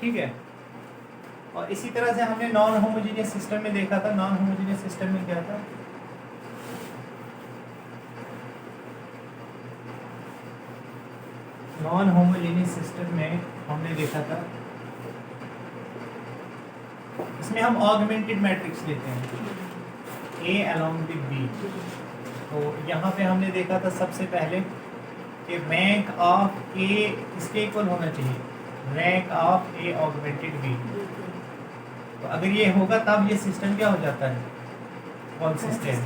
ठीक है। और इसी तरह से हमने नॉन होमोजीनियस सिस्टम में देखा था। नॉन होमोजीनियस सिस्टम में क्या था, नॉन होमोजीनियस सिस्टम में हमने देखा था, इसमें हम ऑगमेंटेड मैट्रिक्स लेते हैं ए अलोंग विद बी। तो यहाँ पे हमने देखा था सबसे पहले कि रैंक ऑफ ए इसके इक्वल होना चाहिए, rank of A augmented B. तो अगर ये होगा तब ये सिस्टम क्या हो जाता है, कॉन्सिस्टेंट।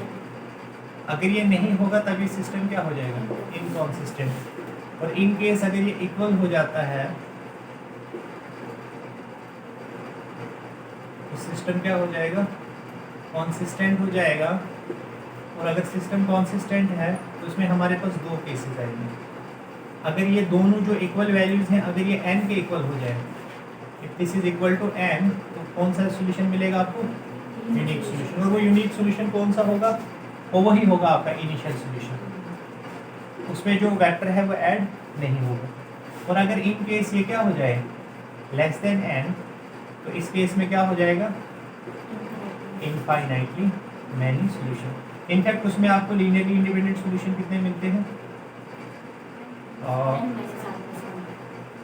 अगर ये नहीं होगा तब ये सिस्टम क्या हो जाएगा, इनकॉन्सिस्टेंट। और इन केस अगर ये इक्वल हो जाता है तो सिस्टम क्या हो जाएगा, कॉन्सिस्टेंट हो जाएगा। और अगर सिस्टम कॉन्सिस्टेंट है तो इसमें हमारे पास दो केसेस आएंगे। अगर ये दोनों जो इक्वल वैल्यूज हैं अगर ये n के इक्वल हो जाए, if this is equal to n, तो कौन सा सोल्यूशन मिलेगा आपको, यूनिक सोल्यूशन। और वो यूनिक सोल्यूशन कौन सा होगा, वो वही होगा आपका इनिशियल सोल्यूशन, उसमें जो वेक्टर है वो ऐड नहीं होगा। और अगर इन केस ये क्या हो जाए लेस देन n, तो इस केस में क्या हो जाएगा, इनफाइनाइटली मैनी सोल्यूशन। इनफैक्ट उसमें आपको लीनियरली इंडिपेंडेंट सोल्यूशन कितने मिलते हैं,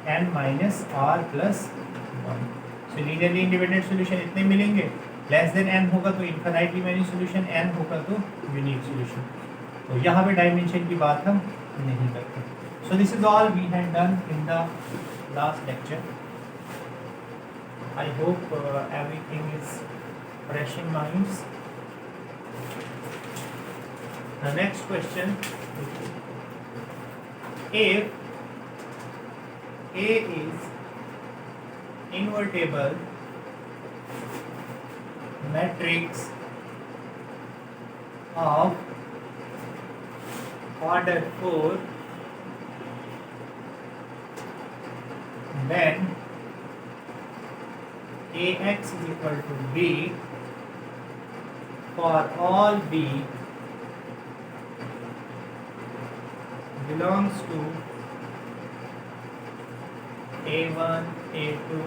n minus r plus one. So linearly independent solution इतने मिलेंगे, लेस देन n होगा तो इनफाइनाइटली मैनी सोल्यूशन, n होगा तो यूनिक सोल्यूशन। तो यहाँ पे डायमेंशन की बात हम नहीं करते। So this is all we have done in the last lecture. I hope everything is fresh in minds. The next question: if A is invertible matrix of order 4, then AX is equal to B for all B belongs to A1, A2,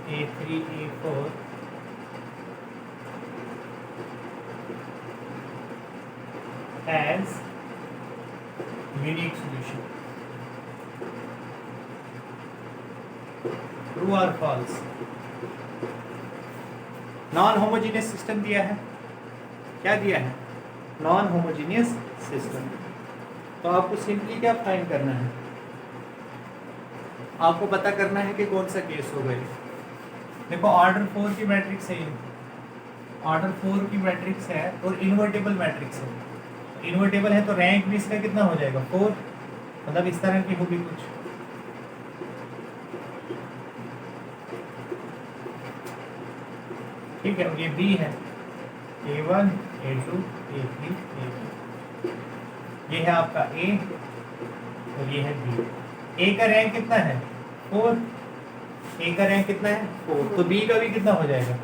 A3, A4 as unique solution. True or false? Non homogeneous system दिया है, क्या दिया है, non homogeneous system. तो आपको simply क्या find करना है, आपको पता करना है कि कौन सा केस होगा ये। देखो ऑर्डर 4 की मैट्रिक्स है, ऑर्डर 4 की मैट्रिक्स है और इन्वर्टेबल मैट्रिक्स है। इन्वर्टेबल है तो रैंक भी इसका कितना हो जाएगा, 4, मतलब इस तरह की होगी कुछ। ठीक है, ये बी है, A1, A2, A3, A4, ये है आपका A और ये है B। A का रैंक कितना है, 4, A का रैंक कितना है, 4, तो B का भी कितना हो जाएगा,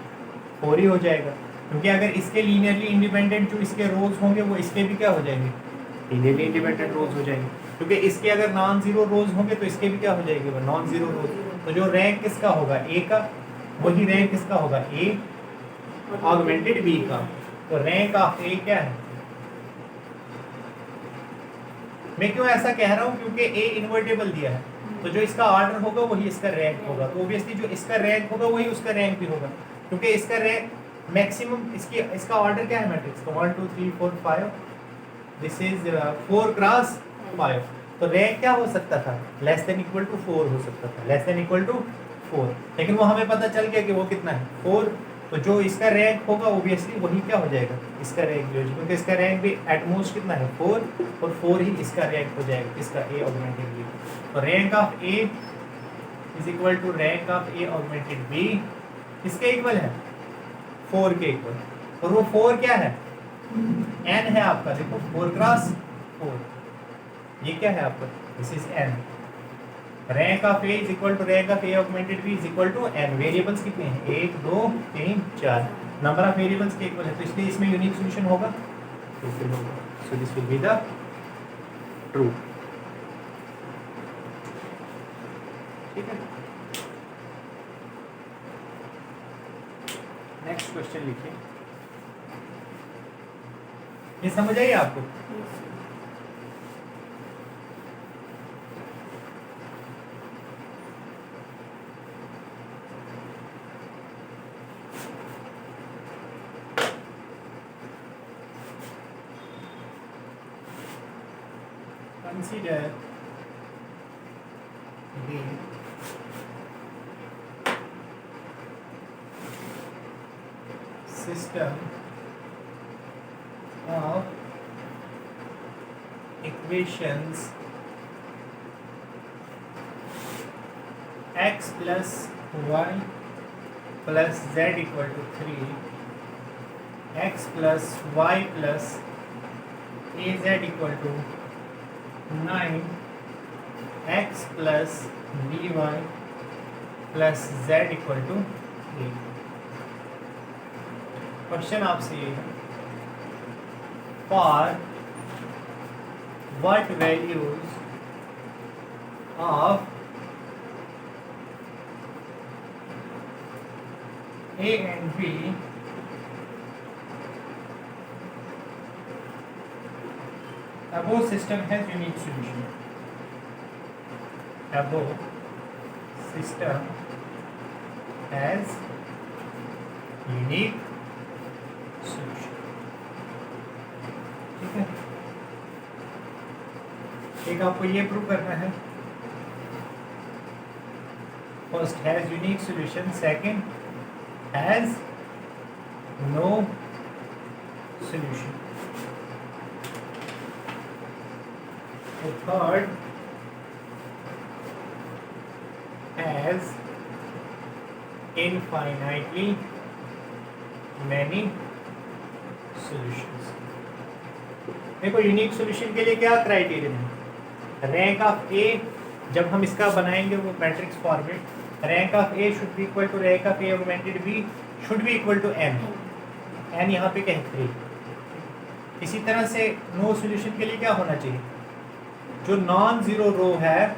4 ही हो जाएगा। क्योंकि अगर इसके लीनियरली इंडिपेंडेंट जो इसके रोज होंगे वो इसके भी क्या हो जाएंगे, लीनियरली इंडिपेंडेंट रोज हो जाएंगे। क्योंकि इसके अगर नॉन जीरो रोज होंगे तो इसके भी क्या हो जाएंगे, नॉन जीरो रोज। तो जो रैंक किसका होगा, A का, वही रैंक किसका होगा, A ऑगमेंटेड B का। तो रैंक ऑफ A क्या है, मैं क्यों ऐसा कह रहा हूं, क्योंकि A इन्वर्टेबल दिया है, तो जो इसका ऑर्डर होगा वही इसका रैंक होगा। तो ऑब्वियसली जो इसका रैंक होगा वही उसका रैंक भी होगा, क्योंकि इसका रैंक मैक्सिमम, इसका ऑर्डर क्या है मैट्रिक्स का, 1 2 3 4 5, दिस इज 4 क्रॉस 5। तो रैंक क्या हो सकता था, लेस देन इक्वल टू 4 हो सकता था, लेस देन इक्वल टू 4। लेकिन वो हमें पता चल गया कि वो कितना है, 4। तो जो इसका रैंक होगा ऑब्वियसली वही क्या हो जाएगा, इसका रैंक भी हो जाएगा, क्योंकि इसका रैंक भी एटमोस्ट कितना है, 4, और 4 ही इसका रैंक हो जाएगा, इसका A ऑगमेंटेड B। तो rank of A is equal to rank of A augmented B किसके इक्वल है, 4 के इक्वल। और वो 4 क्या है, n है आपका, देखो 4 क्रॉस 4, ये क्या है आपका, this is n। Rank of A is equal to rank of A augmented B is equal to n। Variables कितने हैं, 1 2 3 4, नंबर ऑफ वेरिएबल्स के इक्वल है, तो इसलिए इसमें यूनिक सॉल्यूशन होगा, so this will be the true. ठीक है, नेक्स्ट क्वेश्चन लिखिए। ये समझ आई आपको? Consider the system of equations x plus y plus z equal to 3, x plus y plus az equal to 9, x plus by plus z equal to 8। Question आपसे ये है, for what values of a and b above system has unique solution? Above system has unique solution। ठीक है, एक आपको ये prove करना है, first has unique solution, second has no solution, third has infinitely many solutions. देखो unique solution के लिए क्या क्राइटेरियन है? रैंक ऑफ ए, जब हम इसका बनाएंगे वो matrix format, rank of A should be equal to rank of A augmented B should be equal to n, n यहाँ पे कहें 3। इसी तरह से नो सॉल्यूशन के लिए क्या होना चाहिए? जो नॉन जीरो रो है,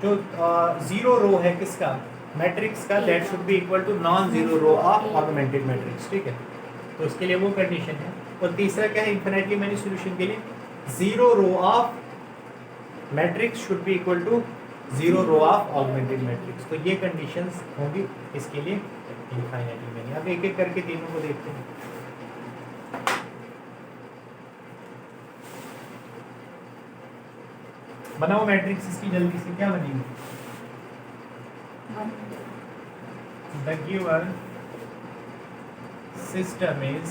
जो जीरो रो है किसका? मैट्रिक्स का, that should be equal to non zero row of augmented matrix. ठीक है, तो उसके लिए वो कंडीशन है। और तीसरा क्या है इन्फिनिटली मैनी सॉल्यूशन के लिए? Zero row of matrix should be equal to zero row of augmented matrix. तो ये कंडीशंस होंगी इसके लिए इनफिनिटली मैनी। अब एक एक करके तीनों को देखते हैं। बनाओ मैट्रिक्स इसकी जल्दी से, क्या बनेगी? The given system is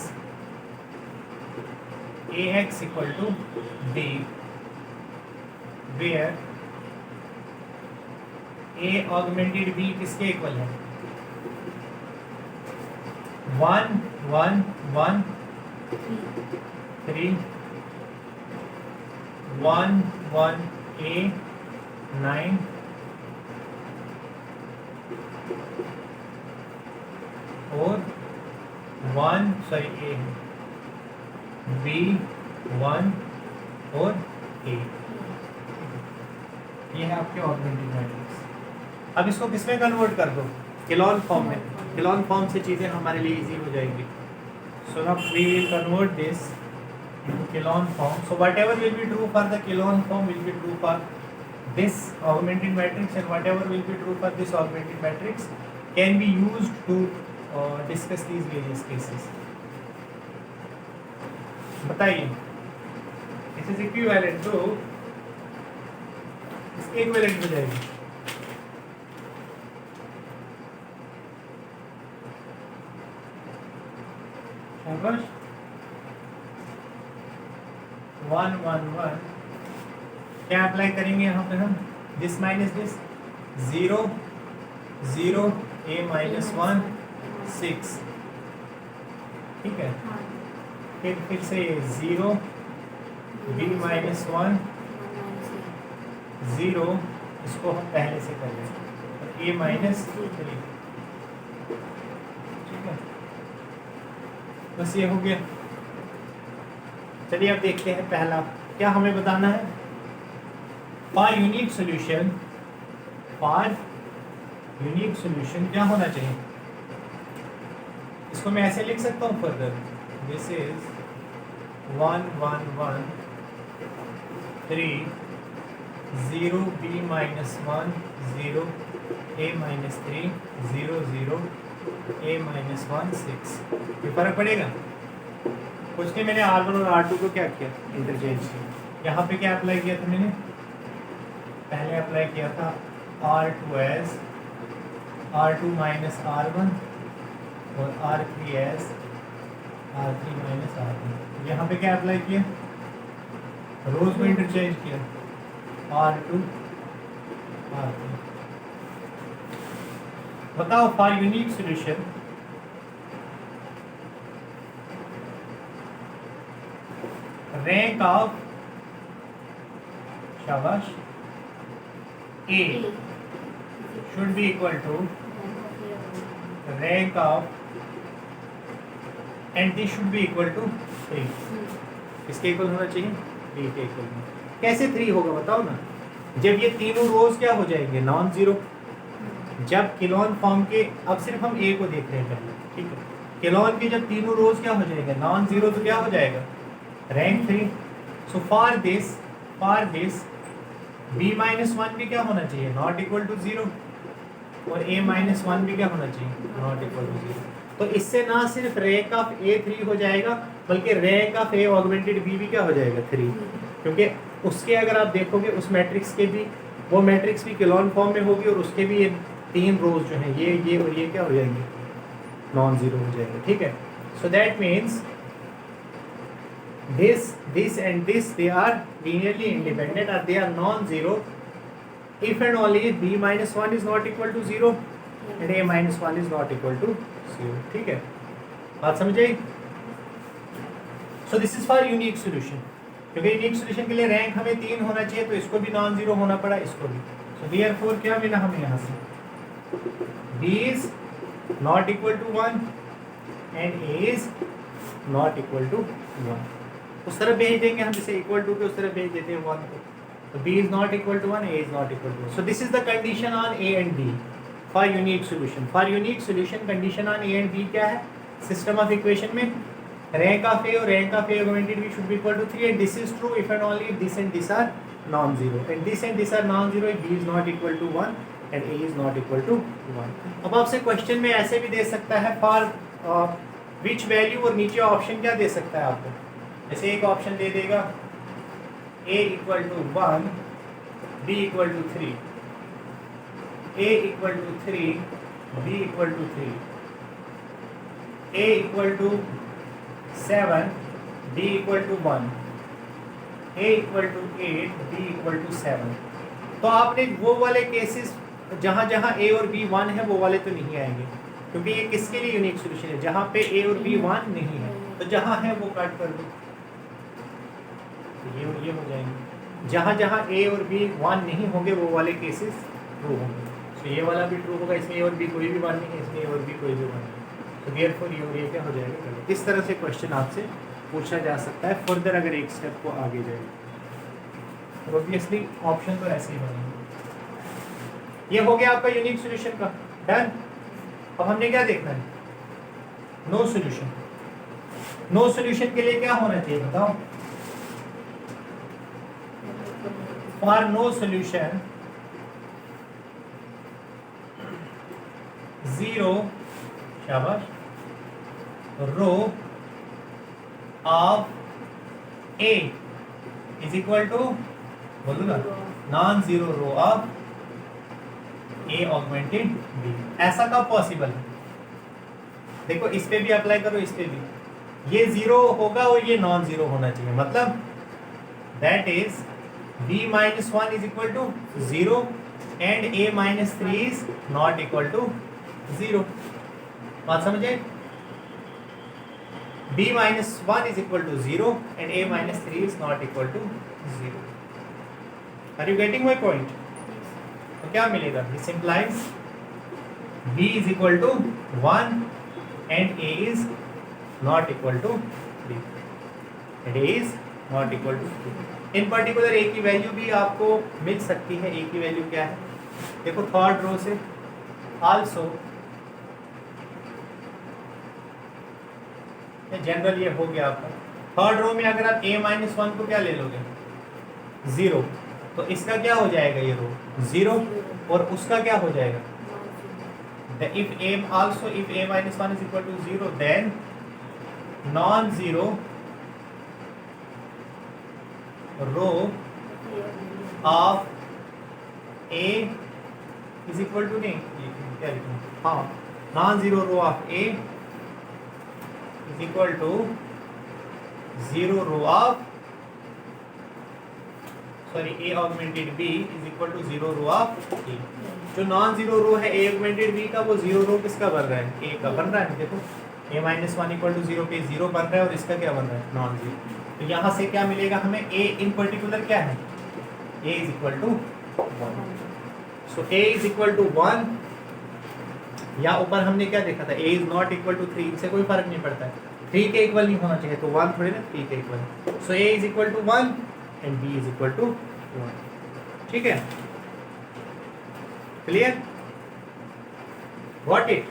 ax equal to b, where a augmented b किसके इक्वल है? 1 1 1 3 1 1 a 9 और 1 सॉरी a b 1 और a। ये है आपके ऑगमेंटेड मैट्रिक्स। अब इसको किसमें कन्वर्ट कर दो? किलोन फॉर्म में। किलोन फॉर्म से चीज़ें हमारे लिए इजी हो जाएंगी। So now we will convert this into Kilon form. So whatever will be true for the Kilon form will be true for this augmented matrix, and whatever will be true for this augmented matrix can be used to discuss these various cases. बताइए, this is equivalent to, इसके equivalent हो जाएगी। शाबाश। 1 1 1 क्या apply करेंगे यहाँ पे हम? This minus this, 0 0 a minus 1 6। ठीक है, फिर से 0 b माइनस 1 0, इसको हम पहले से कर लेंगे, और a माइनस 3। ठीक है, बस ये हो गया। चलिए अब देखते हैं पहला क्या हमें बताना है। For unique solution, for unique solution क्या होना चाहिए? इसको मैं ऐसे लिख सकता हूँ further, this is 1 1 1 3 0 b minus 1 0 a minus 3 0 0 a minus 1 6। ये फर्क पड़ेगा कुछ नहीं। मैंने R1 और R2 को क्या किया, इंटरचेंज किया। यहाँ पे क्या अप्लाई किया था मैंने, पहले अप्लाई किया था R2 as R2 minus R1 और R3 as R3 minus R1। यहाँ पे क्या अप्लाई किया, रोज को इंटरचेंज किया, R2 R3। बताओ for unique solution rank of, शाबाश, A should be equal to rank of, and this should be equal to 3। किसके इक्वल होना चाहिए, B के इक्वल। कैसे 3 होगा बताओ ना, जब ये तीनों रोज क्या हो जाएंगे, नॉन जीरो। जब किलोन फॉर्म के, अब सिर्फ हम A को देख रहे हैं पहले, ठीक है। किलोन के जब तीनों रोज क्या हो जाएंगे, नॉन जीरो, तो क्या हो जाएगा, rank 3। So for this b minus 1 भी क्या होना चाहिए, नॉट इक्वल टू 0, और a माइनस 1 भी क्या होना चाहिए, नॉट इक्वल टू 0। तो इससे ना सिर्फ रैंक ऑफ a 3 हो जाएगा, बल्कि rank of a augmented b भी क्या हो जाएगा, 3। क्योंकि उसके अगर आप देखोगे उस मैट्रिक्स के भी, वो मैट्रिक्स भी किलोन फॉर्म में होगी, और उसके भी ये 3 रोज जो हैं, ये और ये क्या हो जाएंगे, नॉन जीरो हो जाएंगे, ठीक है। So that means this and this, they are linearly independent, or they are non-zero if and only if b minus 1 is not equal to 0 and a minus 1 is not equal to 0, ठीक है, बात समझ आई। So this is for unique solution, क्योंकि unique solution के लिए rank हमें 3 होना चाहिए, तो इसको भी नॉन जीरो होना पड़ा, इसको भी। सो देयरफॉर क्या मिला हमें यहाँ से, b is not equal to 1 and a is not equal to 1। उस तरफ भेज देंगे हम, जैसे इक्वल टू के उस तरफ भेज देते हैं 1 को, तो b is not equal to 1, a is not equal to 1। So this is the condition on a and b for unique solution. For unique solution condition on a and b क्या है, सिस्टम ऑफ इक्वेशन में rank of a और rank of a augmented b should be equal to 3, and this is true if and only if this and this are non zero, and this and this are non zero if b is not equal to 1 and a is not equal to 1। अब आपसे question में ऐसे भी दे सकता है, for which value, और नीचे option क्या दे सकता है आपको, जैसे एक ऑप्शन दे देगा a equal to 1, b equal to 3, a equal to 3, b equal to 3, a equal to 7, b equal to 1, a equal to 8, b equal to 7। तो आपने वो वाले केसेस जहाँ जहाँ a और b 1 है, वो वाले तो नहीं आएंगे, क्योंकि ये किसके लिए यूनिक सॉल्यूशन है, जहाँ पे a और b 1 नहीं है, तो जहाँ है वो काट कर दो, ये और ये हो जाएंगे। जहाँ जहाँ a और b 1 नहीं होंगे, वो वाले केसेस ट्रू होंगे। तो ये वाला भी ट्रू होगा, इसमें a और b कोई भी 1 नहीं है, इसमें a और b कोई भी 1 नहीं है, तो देयरफॉर ये और ये क्या हो जाएगा, इस तरह से क्वेश्चन आपसे पूछा जा सकता है फर्दर, अगर एक स्टेप को आगे जाए। तो ऑब्वियसली ऑप्शन तो ऐसे ही बनेंगे। ये हो गया आपका यूनिक सॉल्यूशन का, डन। अब हमने क्या देखना है, नो सॉल्यूशन। नो सॉल्यूशन के लिए क्या होना चाहिए बताओ, फॉर नो सॉल्यूशन 0, शाबाश, row of a is equal to, बोलो ना, non zero row of a augmented b। ऐसा कब पॉसिबल है, देखो इस पे भी अप्लाई करो, इस पे भी, ये 0 होगा और ये नॉन जीरो होना चाहिए, मतलब that is b minus 1 is equal to 0 and a minus 3 is not equal to 0। बात समझे, b minus 1 is equal to 0 and a minus 3 is not equal to 0। Are you getting my point? तो क्या मिलेगा, this implies b is equal to 1 and a is not equal to 3, and a is not equal to 3। In particular a की value भी आपको मिल सकती है। ए की value क्या है, देखो थर्ड रो से, आल्सो जनरल ये हो गया आपका। थर्ड रो में अगर आप a माइनस वन को क्या ले लोगे, 0, तो इसका क्या हो जाएगा, ये रो 0, और उसका क्या हो जाएगा, if a also if a minus 1 is equal to 0, then non-zero row of a is equal to नहीं, क्या लिखूं, हाँ, non-zero row of a is equal to 0 row of a augmented b is equal to 0 row of a। जो non zero रो है a augmented b का, वो zero रो किसका बन रहा है, a का बन रहा है। देखो a minus one equal to 0 पे 0 बन रहा है, और इसका क्या बन रहा है, नॉन जीरो। तो यहाँ से क्या मिलेगा हमें, a इन पर्टिकुलर क्या है, a is equal to 1। So a is equal to 1, या ऊपर हमने क्या देखा था, a is not equal to 3, इससे कोई फर्क नहीं पड़ता है, 3 के इक्वल नहीं होना चाहिए, तो 1 थोड़ी ना 3 के equal. So a is equal to 1 and b is equal to 1। ठीक है, क्लियर, व्हाट इट,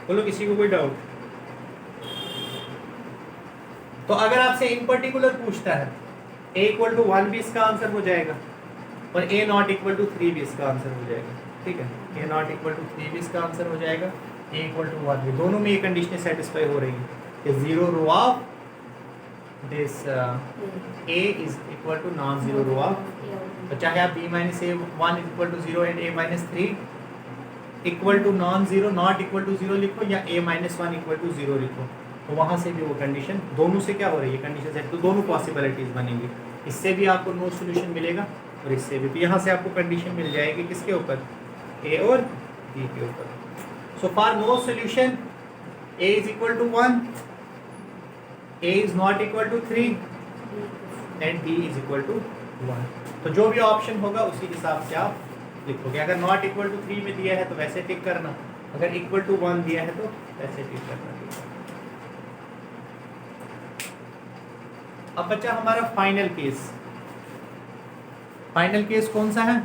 बोलो किसी को कोई डाउट। तो अगर आपसे इन पर्टिकुलर पूछता है a इक्वल टू 1 भी इसका आंसर हो जाएगा, और a नॉट इक्वल टू 3 भी इसका आंसर हो जाएगा। ठीक है, a नॉट इक्वल टू 3 भी इसका आंसर हो जाएगा, a इक्वल टू 1 भी, दोनों में ये कंडीशन सेटिस्फाई हो रही है कि 0 row of this a is equal to non zero row of, तो चाहे आप b minus a 1 is equal to 0 and a minus 3 equal to non zero not equal to 0 लिखो, या a माइनस 1 इक्वल टू 0 लिखो, तो वहाँ से भी वो कंडीशन, दोनों से क्या हो रही है कंडीशन सेट, तो दोनों पॉसिबिलिटीज बनेंगी। इससे भी आपको नो सोल्यूशन मिलेगा, और इससे भी, तो यहाँ से आपको कंडीशन मिल जाएगी किसके ऊपर, a और b के ऊपर। So for no solution a is equal to 1, a is not equal to 3 and b is equal to 1। तो जो भी ऑप्शन होगा उसी हिसाब से आप लिखोगे। अगर नॉट इक्वल टू 3 में दिया है तो वैसे टिक करना, अगर इक्वल टू 1 दिया है तो वैसे टिक करना। अब बच्चा हमारा फाइनल केस, फाइनल केस कौन सा है,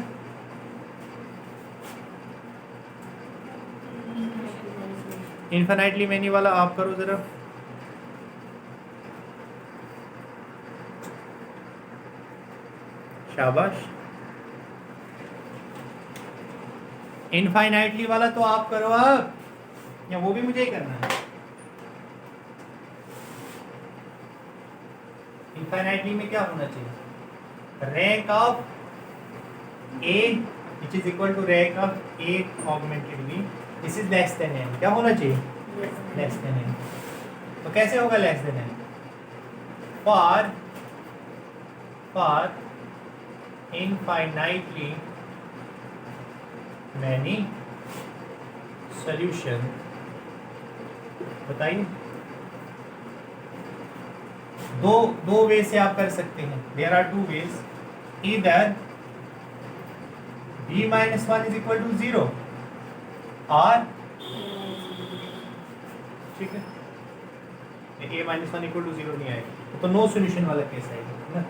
इनफिनिटली मैनी वाला आप करो जरा। शाबाश, इनफाइनाइटली वाला तो आप करो आप, या वो भी मुझे ही करना है। इनफाइनाइटली में क्या होना चाहिए, rank of a which is equal to rank of a augmented b, this is less than n, क्या होना चाहिए, less than n। तो कैसे होगा less than n, for infinitely many solution, बताइए। दो वे से आप कर सकते हैं, देयर आर टू वेज, इधर b minus 1 is equal to 0, और ठीक है a माइनस 1 इक्वल टू 0 नहीं आएगा, तो नो सोल्यूशन वाला केस आएगा ना।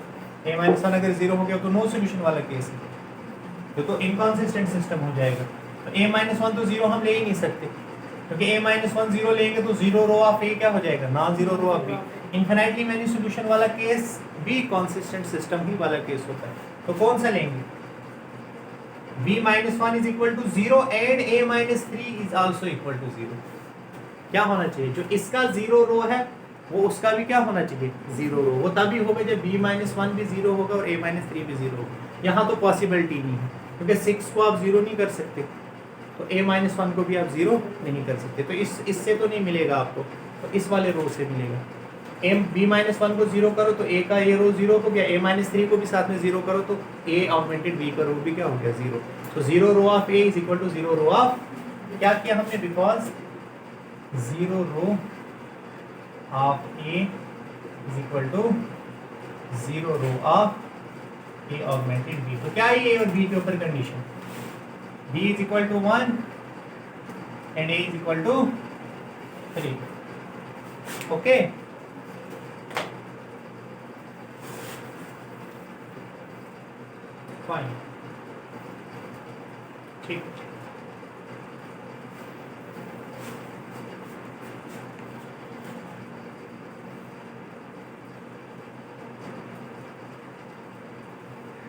a माइनस 1 अगर 0 हो गया तो नो सोल्यूशन वाला केस है, तो इनकॉन्सिस्टेंट सिस्टम हो जाएगा। तो a माइनस 1 तो 0 हम ले ही नहीं सकते, क्योंकि a माइनस 1 0 लेंगे तो 0 रो ऑफ a क्या हो जाएगा, non zero row of b। Infinitely many solution वाला केस भी कॉन्सिस्टेंट सिस्टम ही वाला केस होता है, तो कौन सा लेंगे, b minus 1 is equal to 0 and a minus 3 is also equal to 0। क्या होना चाहिए, जो इसका 0 रो है वो उसका भी क्या होना चाहिए, 0 रो। वो तभी होगा जब b माइनस 1 भी 0 होगा और a माइनस 3 भी 0 होगा। यहाँ तो पॉसिबिलिटी नहीं है, क्योंकि 6 को आप 0 नहीं कर सकते, तो a माइनस 1 को भी आप 0 नहीं कर सकते, तो इससे तो नहीं मिलेगा आपको, तो इस वाले रो से मिलेगा। b माइनस 1 को 0 करो तो a का a रो 0 हो गया, a माइनस 3 को भी साथ में 0 करो तो a ऑगमेंटेड b का रो भी क्या हो गया, 0। तो 0 row of a is equal to 0 row of, क्या किया हमने, because 0 row of a is equal to 0 row of a augmented b। तो क्या है a और b के ऊपर condition, b is equal to 1 and a is equal to 3। Okay, fine, ठीक है।